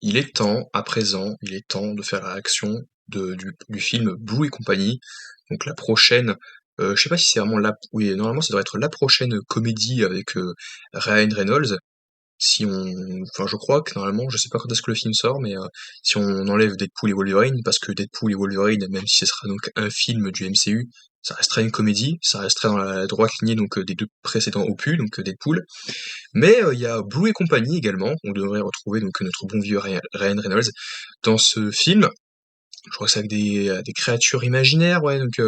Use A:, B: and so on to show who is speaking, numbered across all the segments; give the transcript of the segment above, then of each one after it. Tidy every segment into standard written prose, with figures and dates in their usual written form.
A: il est temps, à présent, il est temps de faire la réaction du film Blue et compagnie. Donc la prochaine, je sais pas si c'est vraiment la oui, normalement ça devrait être la prochaine comédie avec, Ryan Reynolds. Si on enfin je crois que normalement, je sais pas quand est-ce que le film sort, mais, si on enlève Deadpool et Wolverine, parce que Deadpool et Wolverine, même si ce sera donc un film du MCU, ça resterait une comédie, ça resterait dans la droite lignée donc, des 2 précédents opus, donc, Deadpool. Mais il y a Blue et compagnie également, on devrait retrouver donc notre bon vieux Ryan Reynolds dans ce film. Je crois que c'est avec des créatures imaginaires, ouais, donc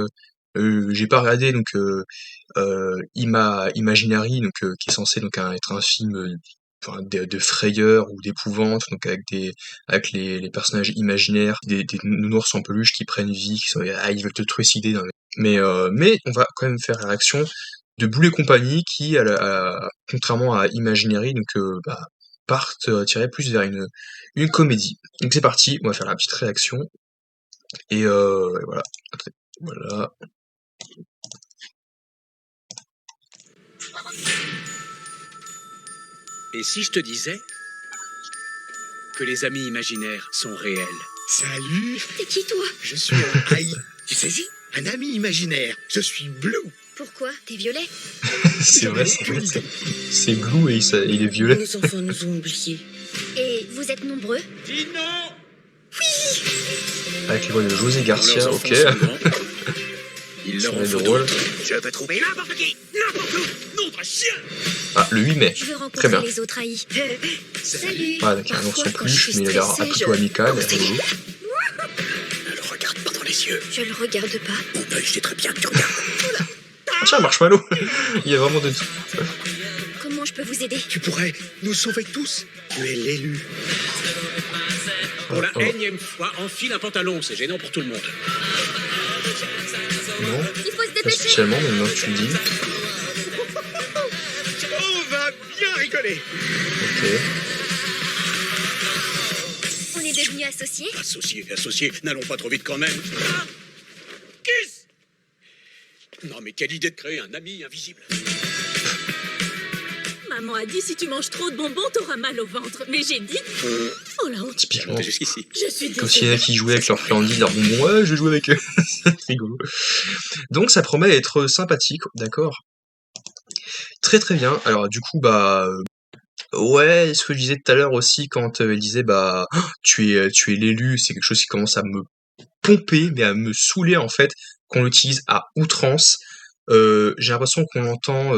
A: j'ai pas regardé donc Imaginary, donc qui est censé donc être un film enfin, de frayeur ou d'épouvante, donc avec les personnages imaginaires, des nounours en peluche qui prennent vie, qui sont ils veulent te trucider. Non, mais on va quand même faire la réaction de Blue et compagnie qui, contrairement à Imaginary, donc partent tirer plus vers une comédie. Donc c'est parti, on va faire la petite réaction. Et voilà. Voilà.
B: Et si je te disais que les amis imaginaires sont réels?
C: Salut,
D: T'es qui, toi?
C: je suis un AI. Tu saisis? Un ami imaginaire. Je suis Blue.
D: Pourquoi? T'es violet?
A: C'est vrai, c'est Glou et il est violet.
D: Nos enfants nous ont oubliés. Et vous êtes nombreux?
C: Dis non.
A: Avec les voix de José Garcia,
B: Leurs
A: ok.
B: enfants sont grands. Il
A: Ça
B: leur
A: va
B: en
A: être
B: faut
A: drôle.
B: d'autres.
C: Je peux trouver n'importe qui, n'importe où. Nom de chien.
A: Ah, le 8 mai.
D: Je veux
A: Très
D: rencontrer
A: bien.
D: les autres AI. Salut.
A: Ah, avec un ours en
D: Parfois, quand je
A: peluche,
D: suis
A: mais il a l'air
D: stressée,
A: plutôt amical.
D: Oh, c'est
A: rigolo.
C: Ne le regarde pas dans les yeux.
D: Je le regarde pas.
C: Mon œil sait très bien que tu regardes.
A: Ah, tiens, Marshmallow. Il y a vraiment de tout.
D: Comment je peux vous aider?
C: Tu pourrais nous sauver tous. Tu es l'élu.
B: Pour la
A: Oh.
B: énième fois, enfile un pantalon, c'est gênant pour tout le monde.
A: Non,
D: Il faut se
A: pas
D: dépêcher.
A: spécialement, mais maintenant que tu le dis.
C: On va bien rigoler.
A: Ok.
D: On est devenus associés?
B: Associés, n'allons pas trop vite quand même. Ah, Kiss. Non mais quelle idée de créer un ami invisible.
E: Maman a dit si tu manges trop de bonbons, t'auras mal au ventre. Mais j'ai dit... Oh la honte,
A: Typiquement.
B: Montez jusqu'ici.
E: je suis
A: Comme s'il y en a
E: désolée.
A: qui jouaient avec leurs friandises, leurs bonbons. Ouais, je joue avec eux. C'est rigolo. Donc ça promet d'être sympathique, d'accord. Très très bien. Alors du coup, ouais, ce que je disais tout à l'heure aussi quand elle disait tu es l'élu, c'est quelque chose qui commence à me pomper, mais à me saouler en fait, qu'on l'utilise à outrance. J'ai l'impression qu'on l'entend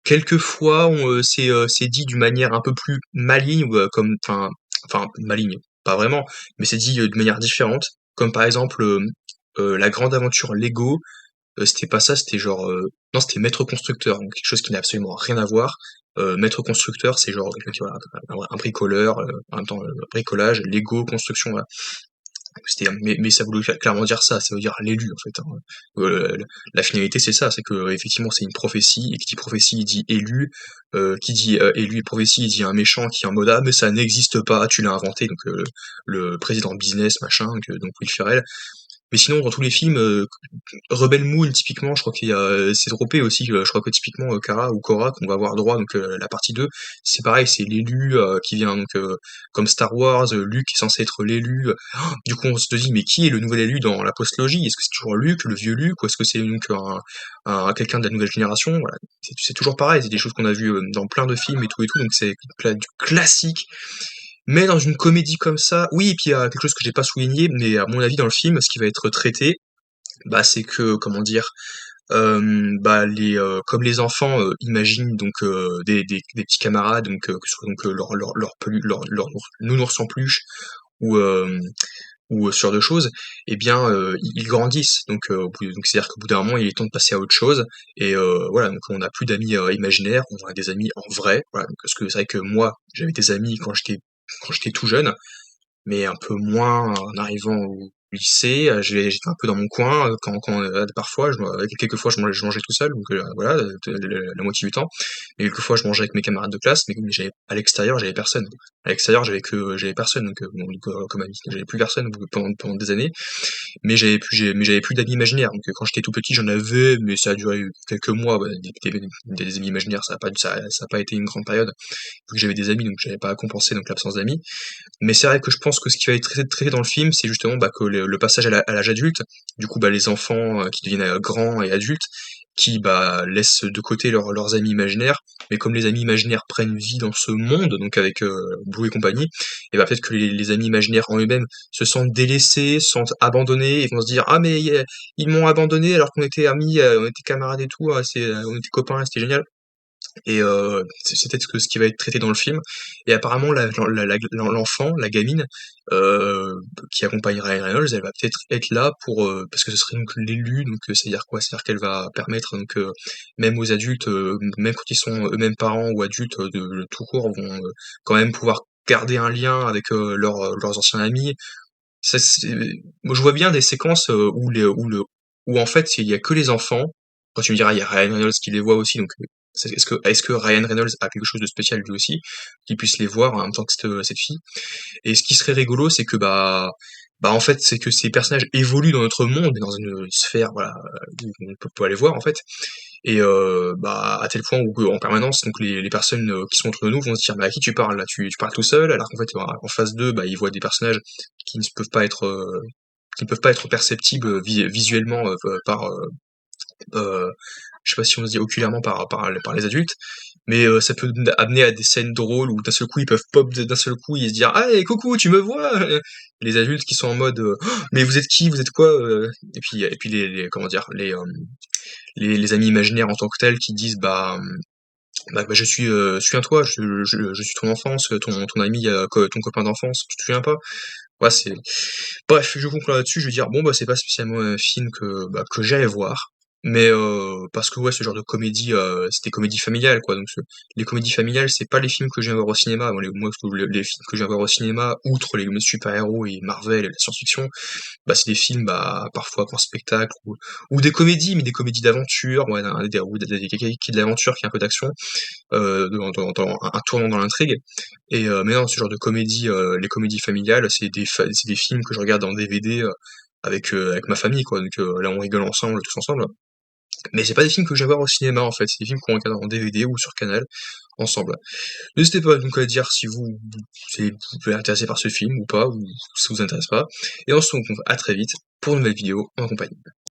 A: quelques fois, c'est dit d'une manière un peu plus maligne, ou enfin maligne, pas vraiment, mais c'est dit de manière différente. Comme par exemple la grande aventure Lego, c'était pas ça, c'était genre non, c'était maître constructeur, donc quelque chose qui n'a absolument rien à voir. Maître constructeur, c'est genre quelqu'un qui voilà, un bricoleur, en même temps bricolage, Lego, construction, voilà. Mais ça voulait clairement dire ça veut dire l'élu en fait. Hein. La finalité c'est ça, c'est que effectivement c'est une prophétie, et qui dit prophétie il dit élu, qui dit élu et prophétie il dit un méchant qui est en mode ah mais ça n'existe pas, tu l'as inventé, donc le président business machin, donc Will Ferrell. Mais sinon dans tous les films, Rebel Moon typiquement, je crois qu'il y a c'est droppé aussi, je crois que typiquement Kara ou Korra qu'on va avoir droit, donc la partie 2 c'est pareil, c'est l'élu qui vient donc comme Star Wars, Luke est censé être l'élu. Du coup on se dit mais qui est le nouvel élu dans la postlogie? Est-ce que c'est toujours Luke, le vieux Luke, ou est-ce que c'est donc quelqu'un de la nouvelle génération? Voilà, c'est toujours pareil, c'est des choses qu'on a vues dans plein de films et tout, donc c'est du classique. Mais dans une comédie comme ça, oui, et puis il y a quelque chose que j'ai pas souligné, mais à mon avis dans le film, ce qui va être traité, c'est que, comment dire, comme les enfants imaginent donc des petits camarades, donc que ce soit donc leur nounours en peluche ou ce genre de choses, eh bien ils grandissent. Donc c'est-à-dire qu'au bout d'un moment, il est temps de passer à autre chose. Et voilà, donc on n'a plus d'amis imaginaires, on a des amis en vrai. Voilà, parce que c'est vrai que moi, j'avais des amis quand j'étais tout jeune, mais un peu moins en arrivant lycée, j'étais un peu dans mon coin, parfois, quelques fois, je mangeais tout seul, donc voilà, la moitié du temps. Et quelques fois, je mangeais avec mes camarades de classe, mais à l'extérieur, j'avais personne. À l'extérieur, j'avais personne, donc bon, comme ami, j'avais plus personne pendant des années. Mais j'avais plus d'amis imaginaires. Donc quand j'étais tout petit, j'en avais, mais ça a duré quelques mois. Ouais, des amis imaginaires, ça a pas été une grande période. Vu que j'avais des amis, donc j'avais pas à compenser donc l'absence d'amis. Mais c'est vrai que je pense que ce qui va être traité dans le film, c'est justement bah, que le passage à l'âge adulte, du coup bah, les enfants qui deviennent grands et adultes, qui bah, laissent de côté leurs amis imaginaires, mais comme les amis imaginaires prennent vie dans ce monde, donc avec Blue et compagnie, et bah peut-être que les amis imaginaires en eux-mêmes se sentent délaissés, se sentent abandonnés, et vont se dire ah mais ils m'ont abandonné alors qu'on était amis, on était camarades et tout, on était copains, c'était génial. Et c'est peut-être ce qui va être traité dans le film. Et apparemment, l'enfant, la gamine, qui accompagne Ryan Reynolds, elle va peut-être être là pour parce que ce serait donc l'élu, donc c'est-à-dire quoi? C'est-à-dire qu'elle va permettre donc même aux adultes, même quand ils sont eux-mêmes parents ou adultes de tout court, vont quand même pouvoir garder un lien avec leurs anciens amis. Ça, moi, je vois bien des séquences où en fait il y a que les enfants. Quand tu me diras il y a Ryan Reynolds qui les voit aussi, donc est-ce que Ryan Reynolds a quelque chose de spécial lui aussi, qu'il puisse les voir en même temps que cette fille. Et ce qui serait rigolo, c'est que bah en fait c'est que ces personnages évoluent dans notre monde, dans une sphère voilà où on peut aller voir en fait. Et bah, à tel point où en permanence, donc les personnes qui sont entre nous vont se dire mais à qui tu parles là? Tu parles tout seul, alors qu'en fait en face d'eux, bah, ils voient des personnages qui ne peuvent pas être perceptibles visuellement par je sais pas si on se dit oculairement par les adultes, mais ça peut amener à des scènes drôles où d'un seul coup ils peuvent pop d'un seul coup et se dire ah hey, coucou tu me vois les adultes qui sont en mode oh, mais vous êtes qui vous êtes quoi et puis comment dire les amis imaginaires en tant que tels qui disent bah, je suis un toi, je suis ton enfance, ton ami, ton copain d'enfance, tu te souviens pas? Ouais, bref, je conclure là-dessus, je veux dire, bon, bah, c'est pas spécialement un film que j'allais voir, mais parce que, ouais, ce genre de comédie, c'était comédie familiale, quoi, donc les comédies familiales, c'est pas les films que je viens voir au cinéma. Moi, les films que je viens voir au cinéma, outre les super-héros et Marvel et la science-fiction, bah, c'est des films, bah, parfois en spectacle ou des comédies, mais des comédies d'aventure, ouais, ou qui de l'aventure, qui a un peu d'action, un tournant dans l'intrigue. Et mais non, ce genre de comédie, les comédies familiales, c'est des films que je regarde en DVD avec ma famille, quoi. Donc là, on rigole ensemble, tous ensemble. Mais c'est pas des films que je vais voir au cinéma, en fait. C'est des films qu'on regarde en DVD ou sur Canal ensemble. N'hésitez pas donc à dire si vous êtes intéressé par ce film ou pas, ou si ça vous intéresse pas. Et on se retrouve à très vite pour une nouvelle vidéo en compagnie.